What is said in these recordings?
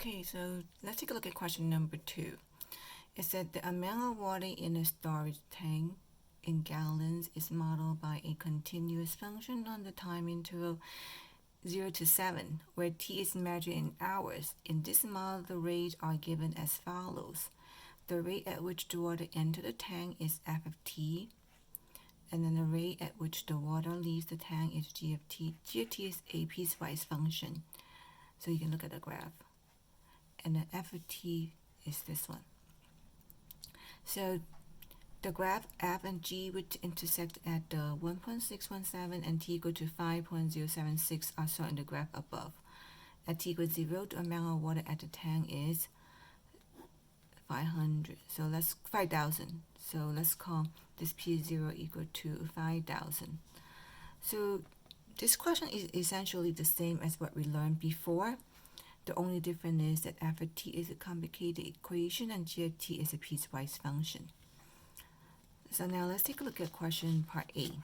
Okay, so let's take a look at question number 2. It said the amount of water in a storage tank in gallons is modeled by a continuous function on the time interval 0 to 7, where t is measured in hours. In this model, the rates are given as follows. The rate at which the water enters the tank is f of t, and then the rate at which the water leaves the tank is g of t. G of t is a piecewise function, so you can look at the graph. And the f of t is this one. So the graph f and g would intersect at the 1.617 and t equal to 5.076 are shown in the graph above. At t equals 0, the amount of water at the tank is 500. So that's 5,000. So let's call this P0 equal to 5,000. So this question is essentially the same as what we learned before. The only difference is that f of t is a complicated equation and g of t is a piecewise function. So now let's take a look at question part A.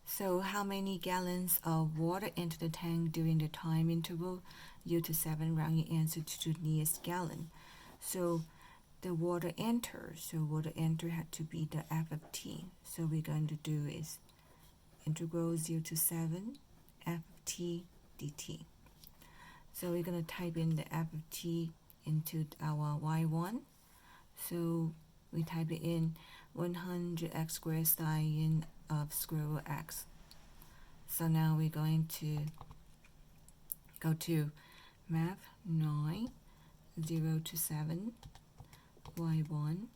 So how many gallons of water enter the tank during the time interval 0 to 7? Round your answer to the nearest gallon. So the water enters, so water enter had to be the f of t. So we're going to do is integral 0 to 7 f of t dt. So we're going to type in the f of t into our y1. So we type it in 100x squared sine of square root x. So now we're going to go to math 9, 0 to 7, y1,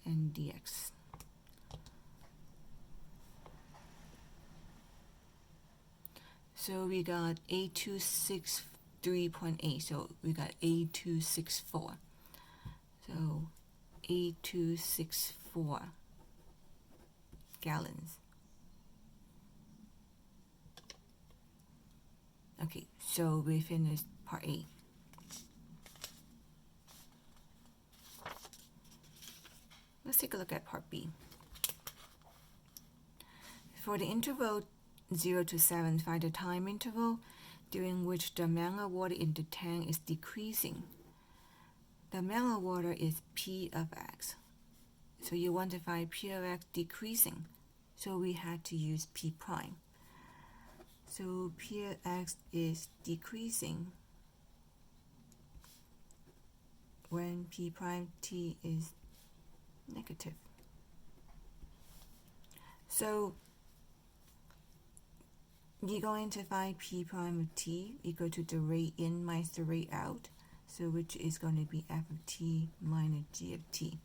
and dx. So we got A263.8, so we got A264. So A264 gallons. Okay, so we finished part A. Let's take a look at part B. For the interval 0 to 7, find the time interval during which the amount of water in the tank is decreasing. The amount of water is P of x. So you want to find P of x decreasing. So we had to use P prime. So P of x is decreasing when P prime t is negative. So you're going to find P prime of t equal to the rate in minus the rate out. So which is going to be f of t minus g of t.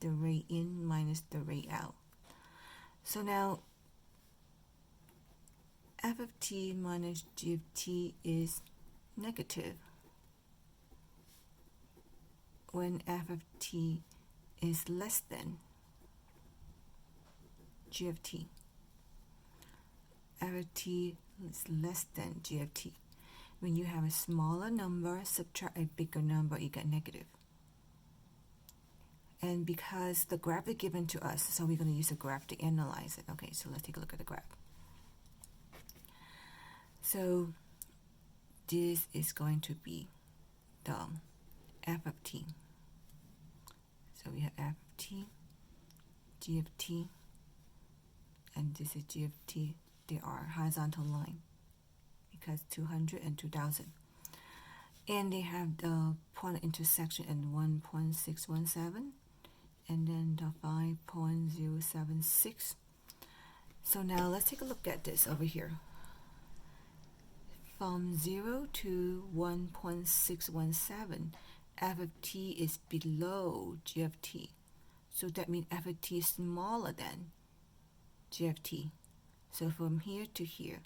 The rate in minus the rate out. So now f of t minus g of t is negative when f of t is less than g of t. F of t is less than g of t. When you have a smaller number, subtract a bigger number, you get negative. And because the graph is given to us, so we're going to use a graph to analyze it. Okay, so let's take a look at the graph. So this is going to be the f of t. So we have f of t, g of t, and this is g of t. They are horizontal line because 200 and 2000. And they have the point of intersection at 1.617 and then the 5.076. So now let's take a look at this over here. From 0 to 1.617, f of t is below g of t. So that means f of t is smaller than g of t. So from here to here,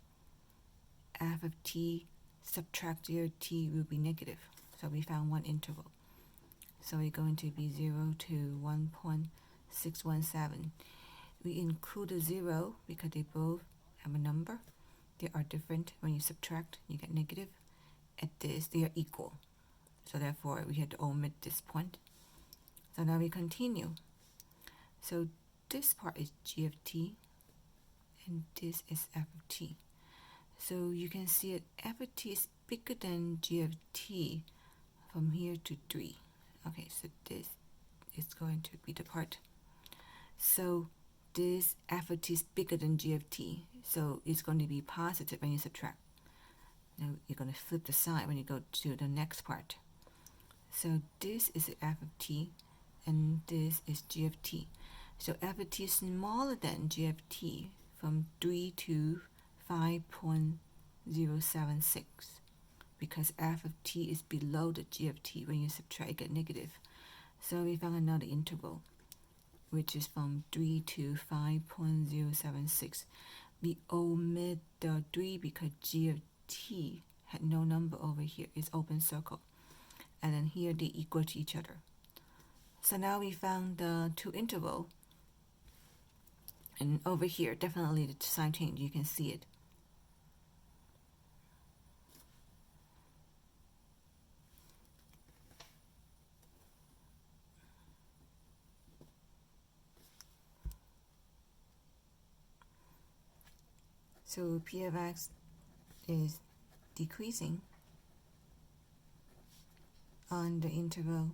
f of t subtract 0 t will be negative. So we found one interval. So we're going to be 0 to 1.617. We include a 0 because they both have a number. They are different. When you subtract, you get negative. At this, they are equal. So therefore, we had to omit this point. So now we continue. So this part is g of t, and this is f of t. So you can see it, f of t is bigger than g of t from here to 3. Okay, so this is going to be the part. So this f of t is bigger than g of t, so it's going to be positive when you subtract. Now you're going to flip the sign when you go to the next part. So this is f of t, and this is g of t. So f of t is smaller than g of t from 3 to 5.076, because f of t is below the g of t. When you subtract, you get negative. So we found another interval, which is from 3 to 5.076. We omit the 3 because g of t had no number over here. It's open circle. And then here they equal to each other. So now we found the two interval. And over here, definitely the sign change, you can see it. So p of x is decreasing on the interval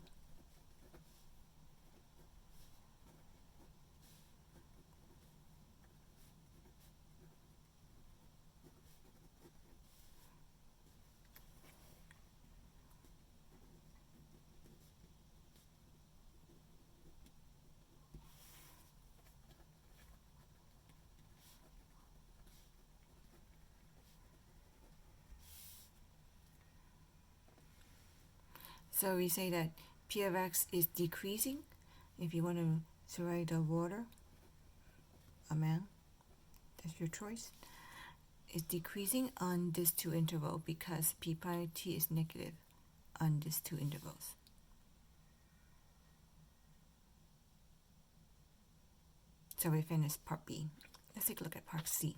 So we say that p of x is decreasing. If you want to write the water amount, that's your choice. It's decreasing on this two interval because p prime t is negative on these two intervals. So we finished part B. Let's take a look at part C.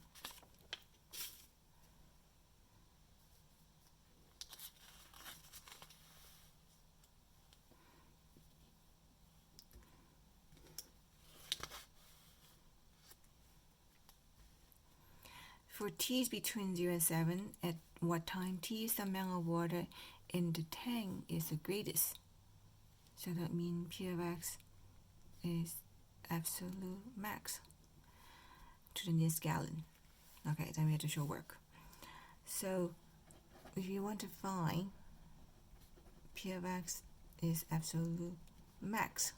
For t's between 0 and 7, at what time t is the amount of water in the tank is the greatest. So that means p of x is absolute max to the nearest gallon. Okay, then we have to show work. So if you want to find p of x is absolute max,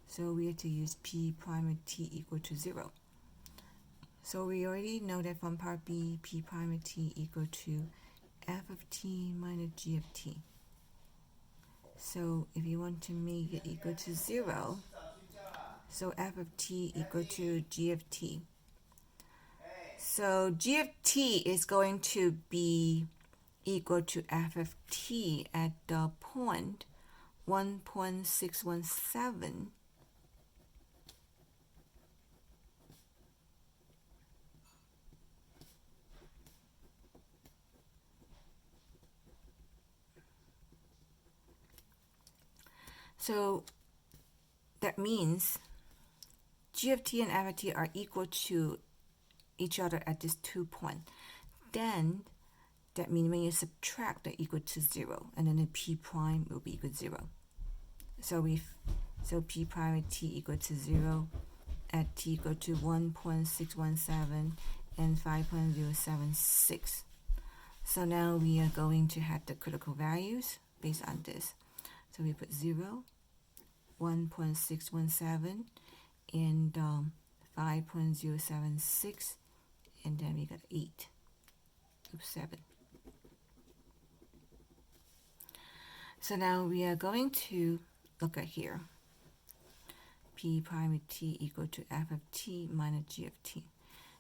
so we have to use p prime of t equal to 0. So we already know that from part B, p prime of t equal to f of t minus g of t. So if you want to make it equal to 0, so f of t equal to g of t. So g of t is going to be equal to f of t at the point 1.617. So that means g of t and f of t are equal to each other at this 2 point. Then that means when you subtract, they're equal to 0, and then the p prime will be equal to 0. So p prime of t equal to 0 at t equal to 1.617 and 5.076. So now we are going to have the critical values based on this. So we put 0, 1.617, and 5.076, and then we got 8. Oops, 7. So now we are going to look at here. P prime of t equal to f of t minus g of t.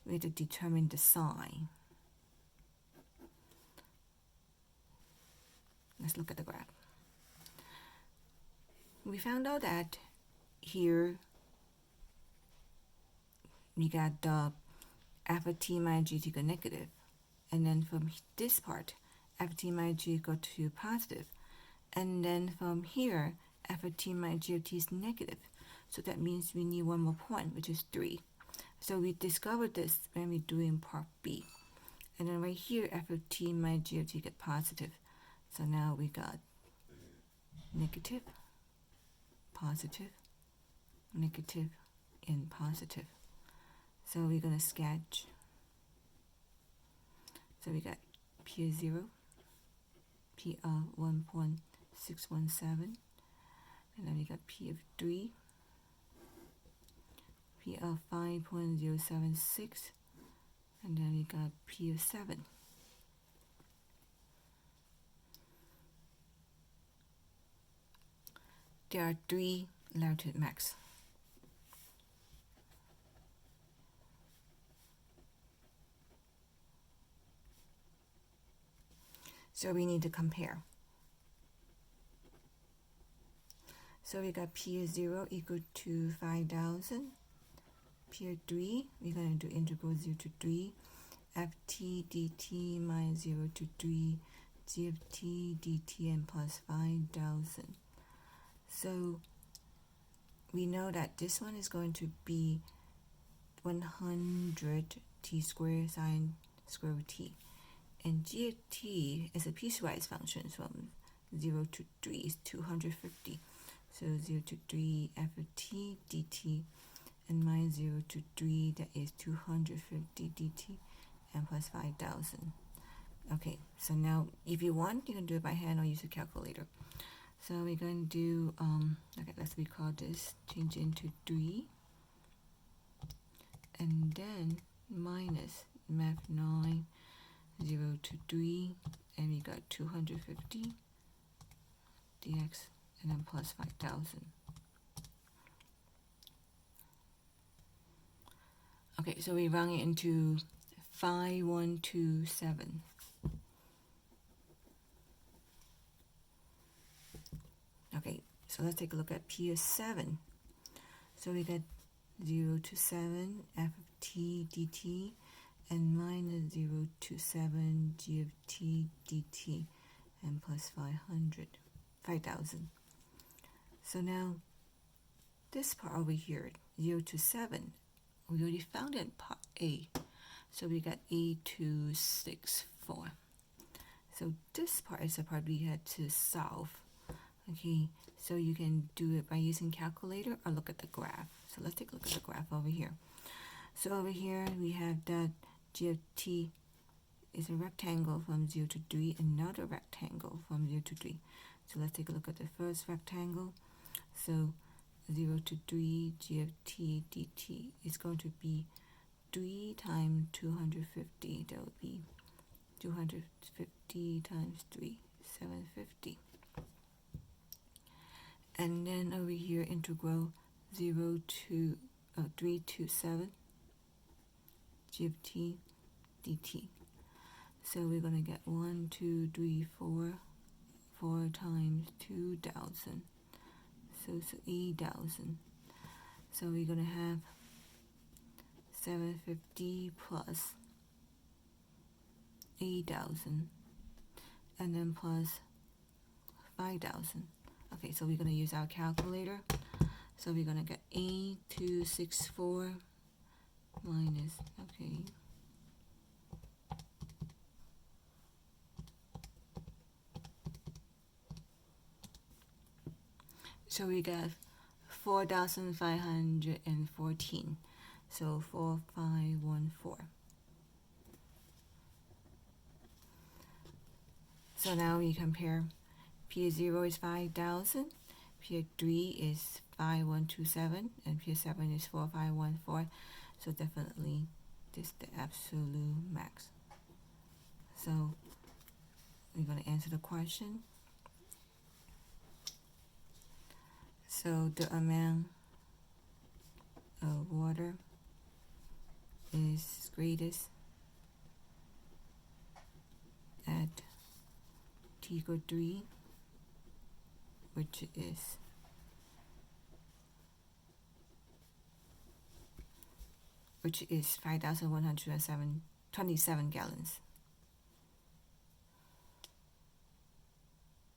We have to determine the sign. Let's look at the graph. We found out that here we got the f of t minus g equal negative. And then from this part, f of t minus g equal to positive. And then from here, f of t minus g of t is negative. So that means we need one more point, which is 3. So we discovered this when we're doing part B. And then right here, f of t minus g of t get positive. So now we got negative, positive, negative, and positive. So we're going to sketch. So we got P of 0, P of 1.617, and then we got P of 3, P of 5.076, and then we got P of 7. There are 3 latitude max. So we need to compare. So we got P of 0 equal to 5,000. P of 3, we're going to do integral 0 to 3. ft dt minus 0 to 3. g of t dt and plus 5,000. So we know that this one is going to be 100 t squared sine square root t. And g of t is a piecewise function from 0 to 3 is 250. So 0 to 3 f of t dt and minus 0 to 3, that is 250 dt and plus 5,000. Okay, so now if you want, you can do it by hand or use a calculator. So we're going to do, okay, let's recall this, change it into 3, and then minus math 9, 0 to 3, and we got 250 dx, and then plus 5,000. Okay, so we round it into 5127. Okay, so let's take a look at P of 7. So we got 0 to 7 f of t dt and minus 0 to 7 g of t dt and plus 5,000. So now this part over here, 0 to 7, we already found it in part A. So we got 8264. So this part is the part we had to solve. Okay, so you can do it by using calculator or look at the graph. So let's take a look at the graph over here. So over here we have that g of t is a rectangle from 0 to 3, another rectangle from 0 to 3. So let's take a look at the first rectangle. So 0 to 3 g of t dt is going to be 3 times 250. That would be 250 times 3, 750. And then over here, integral 0 to 3 to 7 g of t dt. So we're going to get 1, 2, 3, 4 times 2,000. So it's 8,000. So we're going to have 750 plus 8,000, and then plus 5,000. Okay, so we're going to use our calculator. So we're going to get 8264 minus, okay, so we got 4,514. So 4514. So now we compare. P of 0 is 5,000, P of 3 is 5127, and P of 7 is 4514. So definitely this is the absolute max. So we're going to answer the question. So the amount of water is greatest at t equal 3, which is 5,127 gallons.